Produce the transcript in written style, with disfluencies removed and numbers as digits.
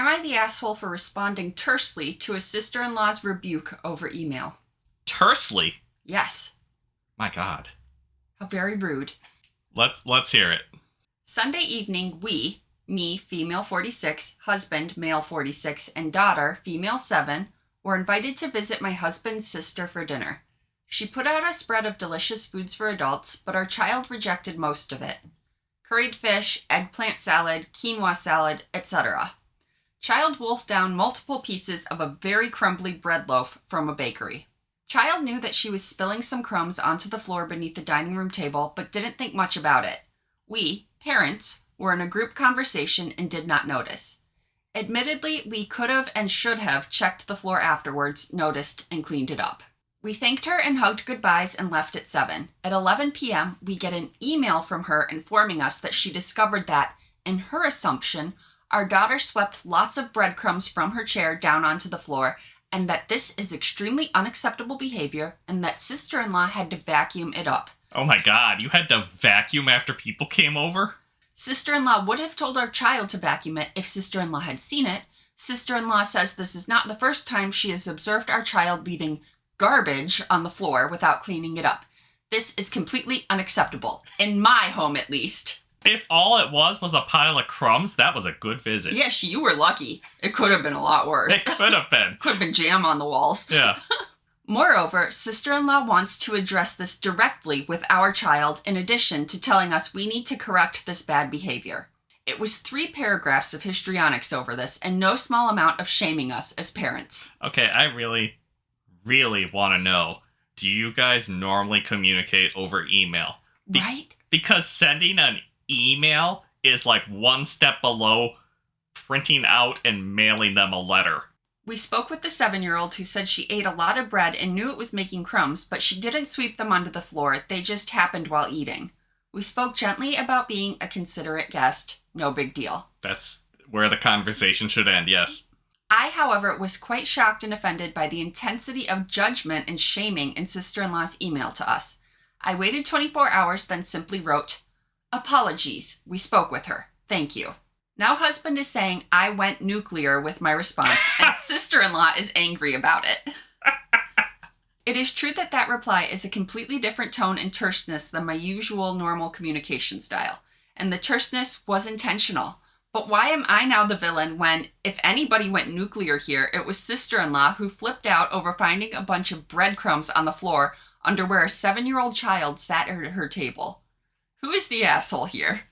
Am I the asshole for responding tersely to a sister-in-law's rebuke over email? Tersely? Yes. My God. How very rude. Let's hear it. Sunday evening, we, me, female 46, husband, male 46, and daughter, female 7, were invited to visit my husband's sister for dinner. She put out a spread of delicious foods for adults, but our child rejected most of it. Curried fish, eggplant salad, quinoa salad, etc. Child wolfed down multiple pieces of a very crumbly bread loaf from a bakery. Child knew that she was spilling some crumbs onto the floor beneath the dining room table, but didn't think much about it. We, parents, were in a group conversation and did not notice. Admittedly, we could have and should have checked the floor afterwards, noticed, and cleaned it up. We thanked her and hugged goodbyes and left at 7. At 11 p.m., we get an email from her informing us that she discovered that, in her assumption, our daughter swept lots of breadcrumbs from her chair down onto the floor, and that this is extremely unacceptable behavior, and that sister-in-law had to vacuum it up. Oh my God, you had to vacuum after people came over? Sister-in-law would have told our child to vacuum it if sister-in-law had seen it. Sister-in-law says this is not the first time she has observed our child leaving garbage on the floor without cleaning it up. This is completely unacceptable, in my home at least. If all it was a pile of crumbs, that was a good visit. Yeah, you were lucky. It could have been a lot worse. It could have been. Could have been jam on the walls. Yeah. Moreover, sister-in-law wants to address this directly with our child in addition to telling us we need to correct this bad behavior. It was 3 paragraphs of histrionics over this and no small amount of shaming us as parents. Okay, I really want to know, do you guys normally communicate over email? Right? Because sending an email is like one step below printing out and mailing them a letter. We spoke with the 7-year-old who said she ate a lot of bread and knew it was making crumbs, but she didn't sweep them onto the floor. They just happened while eating. We spoke gently about being a considerate guest. No big deal. That's where the conversation should end, yes. I, however, was quite shocked and offended by the intensity of judgment and shaming in sister-in-law's email to us. I waited 24 hours, then simply wrote, "Apologies. We spoke with her. Thank you." Now husband is saying I went nuclear with my response, and sister-in-law is angry about it. It is true that reply is a completely different tone and terseness than my usual normal communication style, and the terseness was intentional. But why am I now the villain when, if anybody went nuclear here, it was sister-in-law who flipped out over finding a bunch of breadcrumbs on the floor under where a 7-year-old child sat at her table? Who is the asshole here?